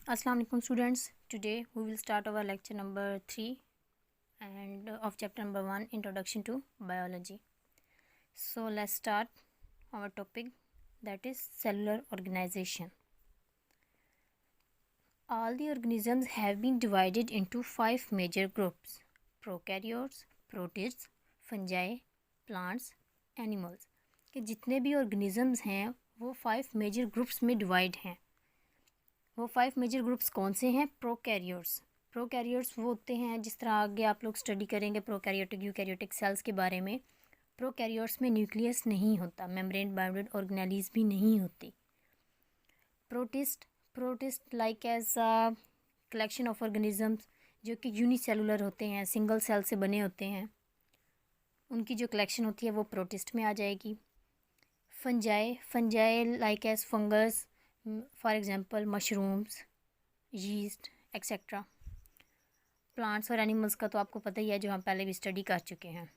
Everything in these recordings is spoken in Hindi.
Assalamu alaikum students. Today we will start our lecture number 3 and of chapter number 1, Introduction to Biology. So let's start our topic, that is cellular organization. All the organisms have been divided into 5 major groups: prokaryotes, protists, fungi, plants, animals. कि जितने भी organisms हैं वो 5 major groups में divide हैं. वो 5 मेजर ग्रुप्स कौन से हैं? प्रोकैरियोट्स. प्रोकैरियोट्स वो होते हैं, जिस तरह आगे आप लोग स्टडी करेंगे प्रोकैरियोटिक यूकैरियोटिक सेल्स के बारे में. प्रोकैरियोट्स में न्यूक्लियस नहीं होता, मेम्ब्रेन बाउंडेड ऑर्गेनेलीज भी नहीं होती. Protist like as collection of organisms जो कि यूनिसेलुलर होते हैं, सिंगल सेल से बने होते हैं, उनकी जो कलेक्शन होती है वो प्रोटिस्ट में आ जाएगी. Fungi like as fungus, for example mushrooms, yeast etcetera. Plants और एनिमल्स का तो आपको पता ही है, जो हम पहले भी स्टडी कर चुके हैं.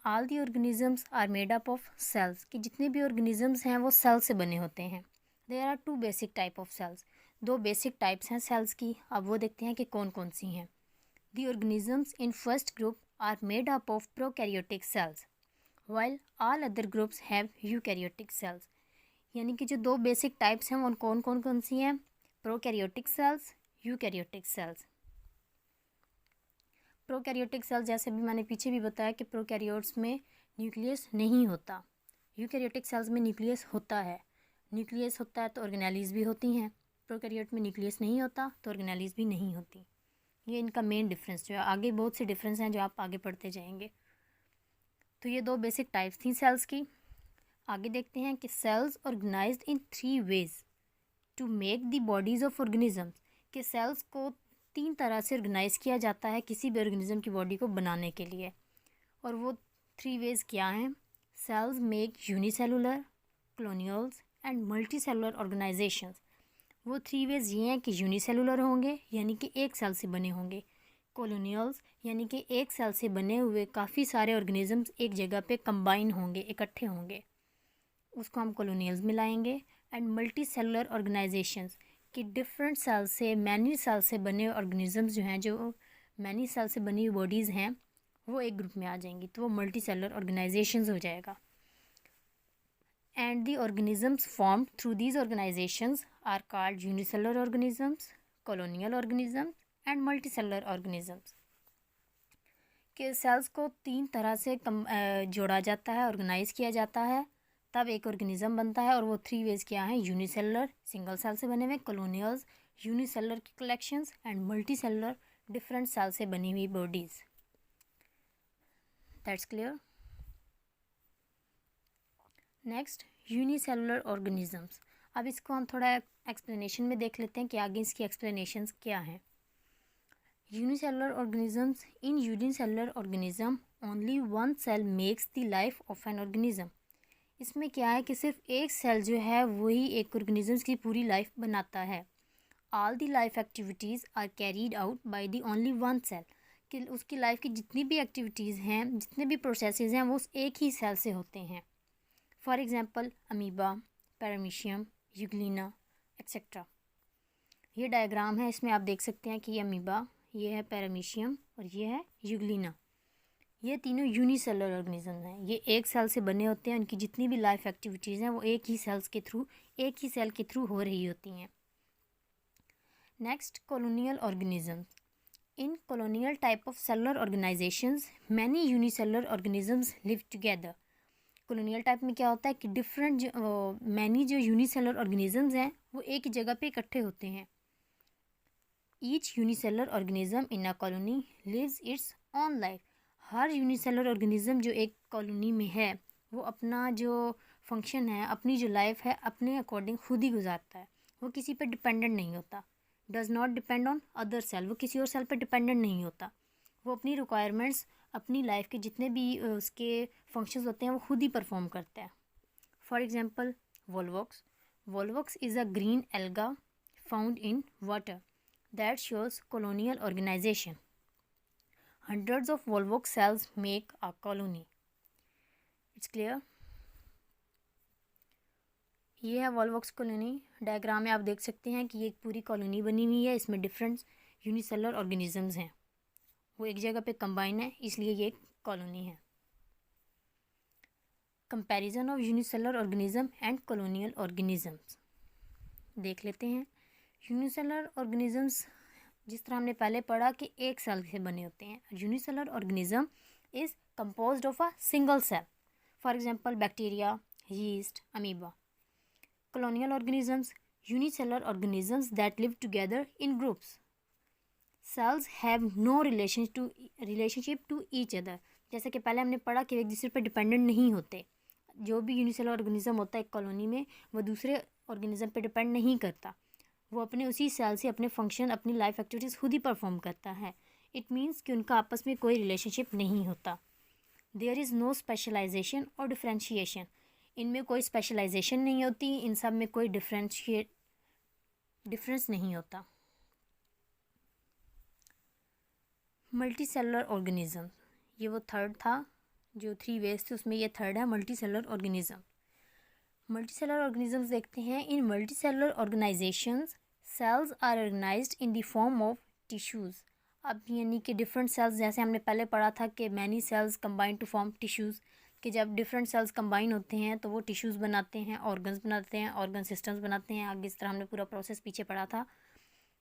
All the organisms are made up of cells, कि जितने भी ऑर्गेनिजम्स हैं वो सेल से बने होते हैं. There are 2 basic type of cells. 2 basic types हैं सेल्स की. अब वो देखते हैं कि कौन कौन सी हैं. The organisms in first group are made up of prokaryotic cells while all other groups have eukaryotic cells. यानी कि जो 2 बेसिक टाइप्स हैं वो कौन सी हैं? Prokaryotic cells, eukaryotic cells. Prokaryotic cells जैसे भी मैंने पीछे भी बताया कि प्रोकैरियोट्स में न्यूक्लियस नहीं होता. यूकैरियोटिक सेल्स में न्यूक्लियस होता है. न्यूक्लियस होता है तो ऑर्गेनेलीज भी होती हैं. प्रोकैरियोट में न्यूक्लियस नहीं होता तो ऑर्गेनेलीज भी नहीं होती. ये इनका मेन डिफरेंस जो है. आगे बहुत से डिफरेंस हैं जो आप आगे पढ़ते जाएंगे. तो ये 2 बेसिक टाइप्स थी सेल्स की. आगे देखते हैं कि cells organised in 3 ways to make the bodies of organisms. कि सेल्स को 3 तरह से ऑर्गेनाइज किया जाता है किसी भी ऑर्गेनिज्म की बॉडी को बनाने के लिए. और वो 3 वेज क्या हैं? Cells make unicellular, colonials and multi cellular organisations. वो 3 वेज ये हैं कि यूनिसेलुलर होंगे यानी कि एक सेल से बने होंगे. कॉलोनियल्स यानी कि एक सेल से बने हुए काफ़ी सारे ऑर्गेनिजम्स एक जगह पे कंबाइन होंगे, इकट्ठे होंगे, उसको हम कॉलोनियल्स में लाएंगे. एंड मल्टी सेलुलर ऑर्गेनाइजेशंस कि डिफरेंट सेल से, मैनी सेल से बने ऑर्गेनिजम्स जो हैं, जो मैनी सेल से बनी हुई बॉडीज़ हैं, वो एक ग्रुप में आ जाएंगी, तो वो मल्टी सेलुलर ऑर्गेनाइजेशंस हो जाएगा. And the organisms formed through these organisations are called unicellular organisms, colonial organisms and multi cellular organisms. के सेल्स को 3 तरह से जोड़ा जाता है, ऑर्गेनाइज किया जाता है, तब एक ऑर्गेनिज्म बनता है. और वो 3 वेज क्या हैं? यूनिसेलुलर, सिंगल सेल से बने हुए, कॉलोनियल्स, यूनिसेलुलर की collections, and multi cellular, different cell से बनी हुई bodies. That's clear. Next, unicellular organisms. अब इसको हम थोड़ा एक्सप्लेनेशन में देख लेते हैं कि आगे इसकी एक्सप्लेनेशंस क्या हैं. Unicellular organisms. In unicellular organism only one cell makes the life of an organism. इसमें क्या है कि सिर्फ एक सेल जो है वही एक ऑर्गेनिजम्स की पूरी लाइफ बनाता है. All the life activities are carried out by the only one cell. कि उसकी लाइफ की जितनी भी एक्टिविटीज़ हैं, जितने भी प्रोसेसेस हैं, वो एक ही सेल से होते हैं. For example amoeba, paramecium, Euglena etcetera. ये डायग्राम है, इसमें आप देख सकते हैं कि ये अमीबा, ये है पैरामीशियम और ये है यूग्लिना. ये तीनों यूनिसेलुलर ऑर्गेनिज्म हैं. ये एक सेल से बने होते हैं. उनकी जितनी भी लाइफ एक्टिविटीज़ हैं वो एक ही सेल के थ्रू हो रही होती हैं. Next, colonial organism. In colonial type of cellular organisations many unicellular organisms live together. Colonial type में क्या होता है कि डिफरेंट मैनी जो यूनिसेलुलर ऑर्गेनिजम्स हैं वो एक ही जगह पे इकट्ठे होते हैं. Each unicellular organism in a colony lives its own life. हर यूनिसेलुलर ऑर्गेनिज्म जो एक कॉलोनी में है वो अपना जो फंक्शन है, अपनी जो लाइफ है, अपने अकॉर्डिंग खुद ही गुजारता है. वो किसी पे डिपेंडेंट नहीं होता. Does not depend on other cell. वो किसी और सेल पे डिपेंडेंट नहीं होता. वो अपनी रिक्वायरमेंट्स, अपनी लाइफ के जितने भी उसके फंक्शंस होते हैं वो खुद ही परफॉर्म करता है. For example Volvox. Volvox is a green alga found in water that shows colonial organisation. Hundreds of Volvox cells make a colony. It's clear? ये है वॉलवॉक्स कॉलोनी। डायग्राम में आप देख सकते हैं कि ये एक पूरी कॉलोनी बनी हुई है, इसमें डिफरेंट यूनिसेलुलर ऑर्गेनिजम्स हैं, वो एक जगह पे कंबाइन है, इसलिए ये एक कॉलोनी है। Comparison of unicellular organism and colonial organisms देख लेते हैं। यूनिसेलुलर ऑर्गेनिजम्स जिस तरह हमने पहले पढ़ा कि एक सेल से बने होते हैं। Unicellular organism is composed of a single cell, for example bacteria, yeast, amoeba. Colonial organisms unicellular organisms that live together in groups. Cells have no relationship to each other. जैसे कि पहले हमने पढ़ा कि एक दूसरे पर डिपेंडेंट नहीं होते। जो भी यूनिसेलुलर ऑर्गेनिज्म होता है एक कॉलोनी में, वो दूसरे ऑर्गेनिज्म पे डिपेंड नहीं करता, वो अपने उसी सेल से अपने फंक्शन, अपनी लाइफ एक्टिविटीज़ खुद ही परफॉर्म करता है। इट मीन्स कि उनका आपस में कोई रिलेशनशिप नहीं होता। देयर इज़ नो स्पेशलाइजेशन और डिफ्रेंशिएशन, इनमें कोई स्पेशलाइजेशन नहीं होती, इन सब में कोई डिफरेंस नहीं होता। मल्टी सेलुलर ऑर्गेनिज्म, ये वो थर्ड था, जो 3 वेज थे उसमें ये थर्ड है, multi cellular organism. Multi cellular organisms देखते हैं। In multi cellular organisations cells are organised in the form of tissues. अब यानी कि डिफरेंट सेल्स, जैसे हमने पहले पढ़ा था कि many cells combine to form tissues, कि जब डिफरेंट सेल्स कंबाइन होते हैं तो वो टिश्यूज़ बनाते हैं, ऑर्गन्स बनाते हैं, ऑर्गन सिस्टम्स बनाते हैं। आगे इस तरह हमने पूरा प्रोसेस पीछे पढ़ा था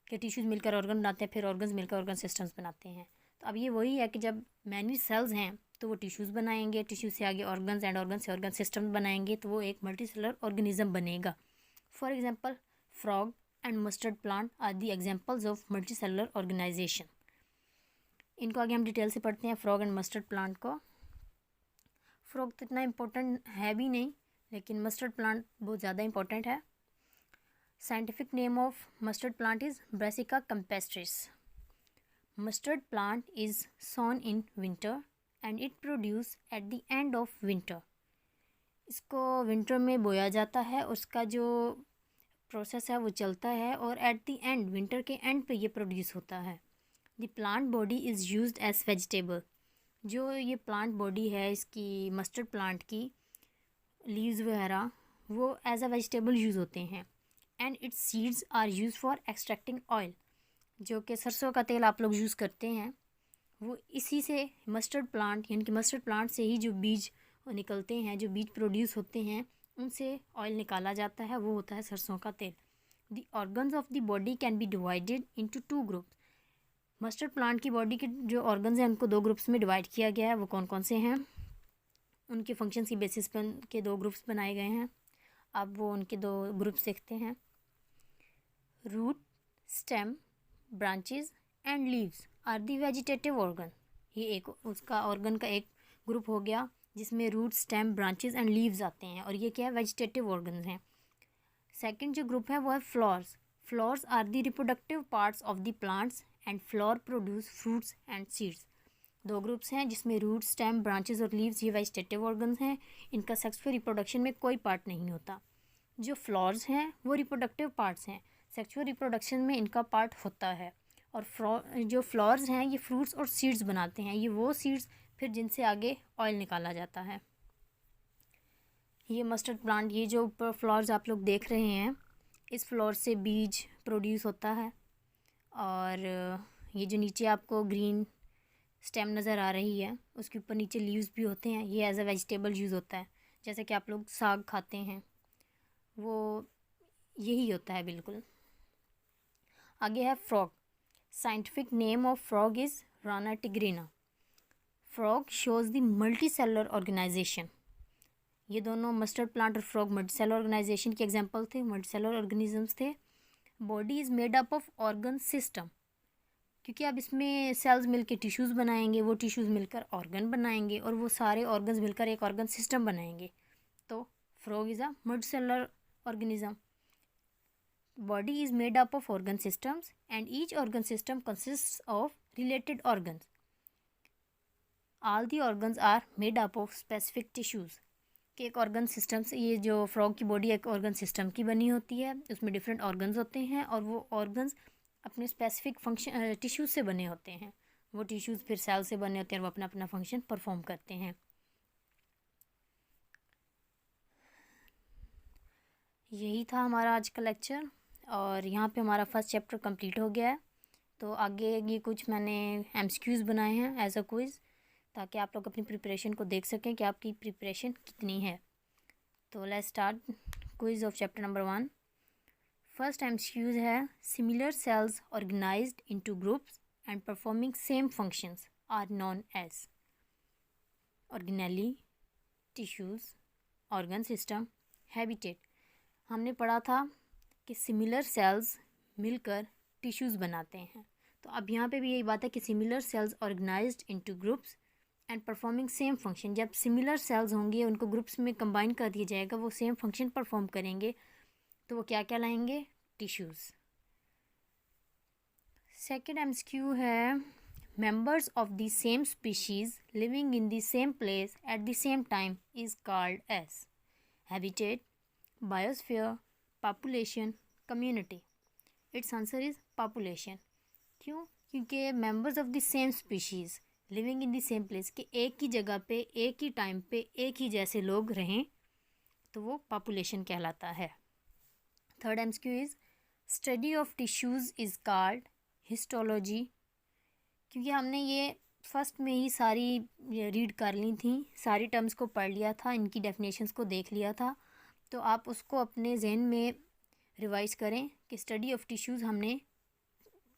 कि टिश्यूज़ मिलकर ऑर्गन बनाते हैं, फिर ऑर्गन्स मिलकर ऑर्गन सिस्टम्स बनाते हैं। तो अब ये वही है कि जब मैनी सेल्स हैं तो वो टिश्यूज़ बनाएंगे, टिश्यूज़ से आगे ऑर्गन्स, एंड ऑर्गन से ऑर्गन सिस्टम बनाएंगे, तो वो एक मल्टी सेलुलर ऑर्गेनिज्म बनेगा। For example frog and mustard plant are the examples of multi cellular organisation. इनको आगे हम डिटेल से पढ़ते हैं, फ्रॉग एंड मस्टर्ड प्लांट को। फ्रॉग तो इतना इम्पोर्टेंट है भी नहीं, लेकिन मस्टर्ड प्लांट बहुत ज़्यादा इम्पोर्टेंट है। Scientific name of mustard plant is Brassica campestris. Mustard plant is sown in winter and it produce at the end of winter. इसको विंटर में बोया जाता है, उसका जो प्रोसेस है वो चलता है, और एट द एंड, विंटर के एंड पे ये प्रोड्यूस होता है। The plant body is used as vegetable. जो ये प्लांट बॉडी है इसकी, मस्टर्ड प्लांट की लीव्स वगैरह, वो एज अ वेजिटेबल यूज़ होते हैं। And its seeds are use for extracting oil. जो कि सरसों का तेल आप लोग यूज़ करते हैं, वो इसी से मस्टर्ड प्लांट, यानी कि मस्टर्ड प्लांट से ही जो बीज निकलते हैं, जो बीज प्रोड्यूस होते हैं, उनसे ऑयल निकाला जाता है, वो होता है सरसों का तेल। The organs of the body can be divided into 2 groups. Mustard plant की बॉडी के जो ऑर्गन्स हैं उनको 2 ग्रुप्स में डिवाइड किया गया है। वो कौन कौन से हैं? उनके फंक्शंस की बेसिस पर उनके 2 ग्रुप्स बनाए गए हैं। अब वो उनके 2 ग्रुप्स देखते हैं। Root, stem, branches and leaves are the vegetative organ. ये एक उसका ऑर्गन का एक ग्रुप हो गया जिसमें root, stem, branches and leaves आते हैं, और ये क्या है? वेजिटेटिव ऑर्गन्स हैं। सेकंड जो ग्रुप है वो है flowers. Flowers are the reproductive parts of the plants and flower produce fruits and seeds. 2 groups हैं जिसमें रूट, स्टेम, ब्रांचेस और लीव्स, ये वेजिटेटिव ऑर्गन्स हैं। इनका सेक्सुअल रिप्रोडक्शन में कोई पार्ट नहीं होता। जो फ्लावर्स हैं वो रिप्रोडक्टिव पार्ट्स हैं, सेक्सुअल रिप्रोडक्शन में इनका पार्ट होता है। और जो फ्लावर्स हैं ये फ्रूट्स और सीड्स बनाते हैं, ये वो सीड्स फिर जिनसे आगे ऑयल निकाला जाता है। ये मस्टर्ड प्लांट, ये जो ऊपर फ्लावर्स आप लोग देख रहे हैं, इस फ्लावर से बीज प्रोड्यूस होता है, और ये जो नीचे आपको ग्रीन स्टेम नज़र आ रही है उसके ऊपर नीचे लीव्स भी होते हैं, ये एज अ वेजिटेबल यूज़ होता है। जैसे कि आप लोग साग खाते हैं, वो यही होता है बिल्कुल। आगे है frog. Scientific name of frog is Rana tigrina. Frog shows the multi cellular organisation. ये दोनों मस्टर्ड प्लांट और फ्रॉग मल्टी सेलुलर ऑर्गेनाइजेशन के एग्जांपल थे, मल्टी सेलुलर ऑर्गेनिजम्स थे। Body is made up of organ system, क्योंकि अब इसमें सेल्स मिलकर टिश्यूज़ बनाएंगे, वो टिश्यूज़ मिलकर ऑर्गन बनाएंगे, और वो सारे ऑर्गन्स मिलकर एक ऑर्गन सिस्टम बनाएंगे। तो frog is a multi cellular organism. Body is made up of organ systems and each organ system consists of related organs. All the organs are made up of specific tissues. कि एक ऑर्गन सिस्टम से, ये जो फ्रॉग की बॉडी एक ऑर्गन सिस्टम की बनी होती है, उसमें डिफरेंट ऑर्गन्स होते हैं, और वो ऑर्गन्स अपने स्पेसिफिक फंक्शन टिश्यूज से बने होते हैं। वो टिश्यूज़ फिर सेल से बने होते हैं और वो अपना अपना फंक्शन परफॉर्म करते हैं। यही था हमारा आज का लेक्चर और यहाँ पे हमारा फर्स्ट चैप्टर कंप्लीट हो गया है। तो आगे ये कुछ मैंने एमसीक्यूज़ बनाए हैं एज अ क्विज़, ताकि आप लोग अपनी प्रिपरेशन को देख सकें कि आपकी प्रिपरेशन कितनी है। तो let's start quiz of chapter number 1। First MCQs है, similar cells organised into groups and performing same functions are known as organelle, tissues, organ system, habitat. हमने पढ़ा था कि सिमिलर सेल्स मिलकर टिश्यूज़ बनाते हैं। तो अब यहाँ पे भी यही बात है कि similar cells organised into groups and performing same function. जब सिमिलर सेल्स होंगे, उनको ग्रुप्स में कंबाइन कर दिया जाएगा, वो सेम फंक्शन परफॉर्म करेंगे, तो वो क्या कहलाएंगे? टिश्यूज़। सेकेंड एमसीक्यू है, members of the same species living in the same place at the same time is called as habitat, biosphere, population, community. Its answer is population. क्यों? क्योंकि members of the same species living in the same place कि एक ही जगह पे एक ही टाइम पे एक ही जैसे लोग रहें, तो वो population कहलाता है। Third MCQ is, study of tissues is called histology. क्योंकि हमने ये फर्स्ट में ही सारी रीड कर ली थी, सारी टर्म्स को पढ़ लिया था, इनकी डेफिनेशंस को देख लिया था, तो आप उसको अपने जहन में रिवाइज करें कि स्टडी ऑफ टिश्यूज़ हमने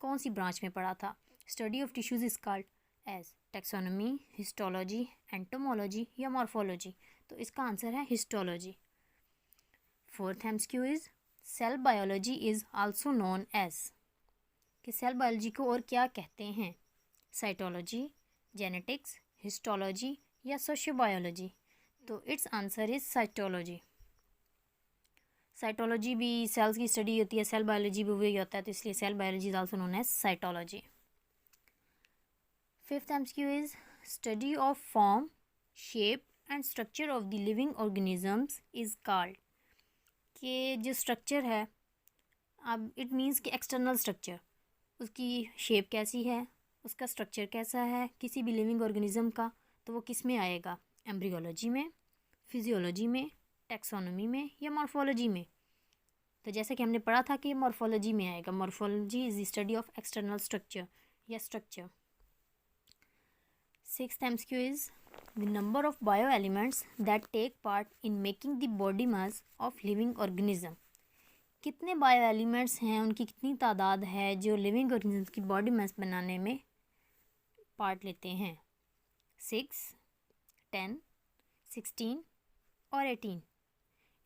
कौन सी ब्रांच में पढ़ा था। Study of tissues is called as taxonomy, histology, entomology या मॉर्फोलॉजी। तो इसका आंसर है histology. Fourth MCQ is, cell biology is also known as, कि सेल बायोलॉजी को और क्या कहते हैं? साइटोलॉजी, जेनेटिक्स, हिस्टोलॉजी या सोशियोबायोलॉजी। तो it's answer is cytology. Cytology भी सेल्स की स्टडी होती है, सेल बायोलॉजी भी वही होता है, तो इसलिए cell biology is also known as cytology. Fifth MCQ is, study of form, shape and structure of the living organisms is called, कि जो स्ट्रक्चर है, अब इट मीन्स कि एक्सटर्नल स्ट्रक्चर, उसकी शेप कैसी है, उसका स्ट्रक्चर कैसा है किसी भी लिविंग ऑर्गेनिज्म का, तो वो किस में आएगा? एम्ब्रियोलॉजी में, फिजियोलॉजी में, टैक्सोनॉमी में या मॉर्फोलॉजी में? तो जैसे कि हमने पढ़ा था कि मॉर्फोलॉजी में आएगा। Morphology is the study of external structure या structure. Sixth MCQ is, the number of bio elements that take part in making the body mass of living organism. कितने बायो एलिमेंट्स हैं, उनकी कितनी तादाद है जो लिविंग ऑर्गेनिज्म की बॉडी मास बनाने में पार्ट लेते हैं? 6, 10, 16 और 18।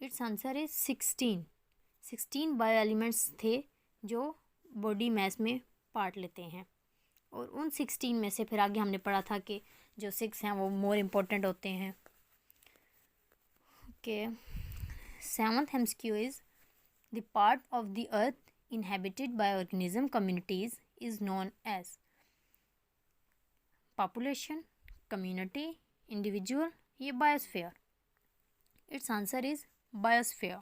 It's answer is 16। 16 bio elements थे जो बॉडी मास में पार्ट लेते हैं, और उन 16 में से फिर आगे हमने पढ़ा था कि जो 6 हैं वो मोर इम्पोर्टेंट होते हैं। Okay, seventh MCQ is, the part of the earth inhabited by organism communities is known as population, community, individual या biosphere. Its answer is biosphere.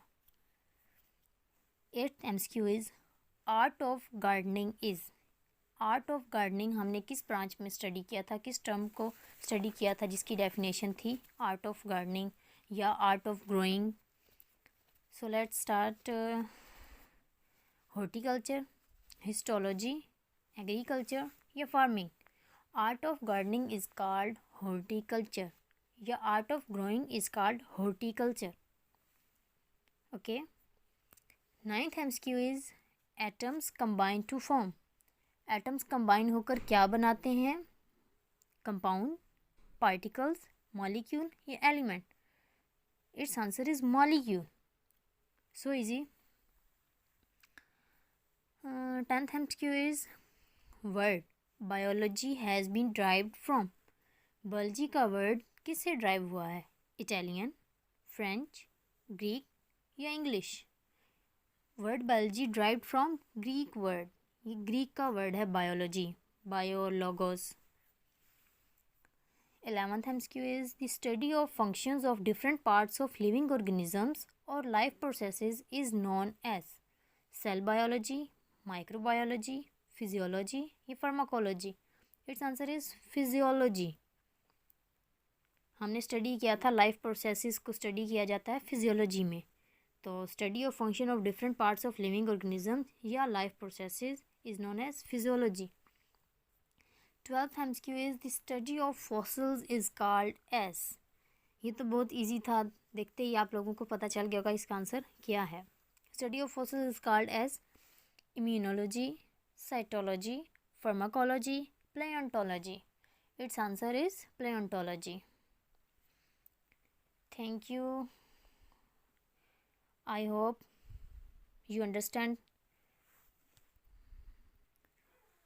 Eighth MCQ is, art of gardening is. Art of gardening हमने किस ब्रांच में स्टडी किया था, किस टर्म को स्टडी किया था जिसकी डेफिनेशन थी आर्ट ऑफ गार्डनिंग या art of growing? So let's start. Horticulture, histology, agriculture या farming? Art of gardening is called horticulture या art of growing is called horticulture. Okay, ninth MCQ is, atoms combine to form. Atoms combine होकर क्या बनाते हैं? कंपाउंड, पार्टिकल्स, मॉलिक्यूल या element? Its answer is molecule. So easy. Tenth MCQ is, word biology has been derived from. Biology का वर्ड किससे ड्राइव हुआ है? इटालियन, फ्रेंच, ग्रीक या English? Word biology derived from Greek word, ये ग्रीक का वर्ड है बायोलॉजी, बायोलोगोस। 11th MCQ is, the study of functions of different parts of living organisms और life processes is known as cell biology, microbiology, physiology या pharmacology? Its answer is physiology. हमने स्टडी किया था लाइफ प्रोसेसेस को स्टडी किया जाता है फिजियोलॉजी में, तो study of function of different parts of living organism या life processes is known as physiology. 12th MCQ is the study of fossils is called as. ये तो बहुत इजी था, देखते ही आप लोगों को पता चल गया होगा इसका आंसर क्या है। Study of fossils is called as immunology, cytology, pharmacology, paleontology. Its answer is paleontology. Thank you. I hope you understand.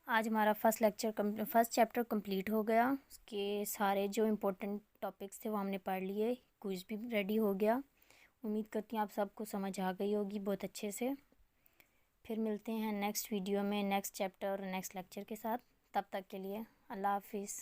आज हमारा फर्स्ट चैप्टर कंप्लीट हो गया। उसके सारे जो इम्पोर्टेंट टॉपिक्स थे वो हमने पढ़ लिए, क्विज भी रेडी हो गया। उम्मीद करती हूँ आप सबको समझ आ गई होगी बहुत अच्छे से। फिर मिलते हैं नेक्स्ट वीडियो में नेक्स्ट चैप्टर और नेक्स्ट लेक्चर के साथ। तब तक के लिए अल्लाह हाफिज़।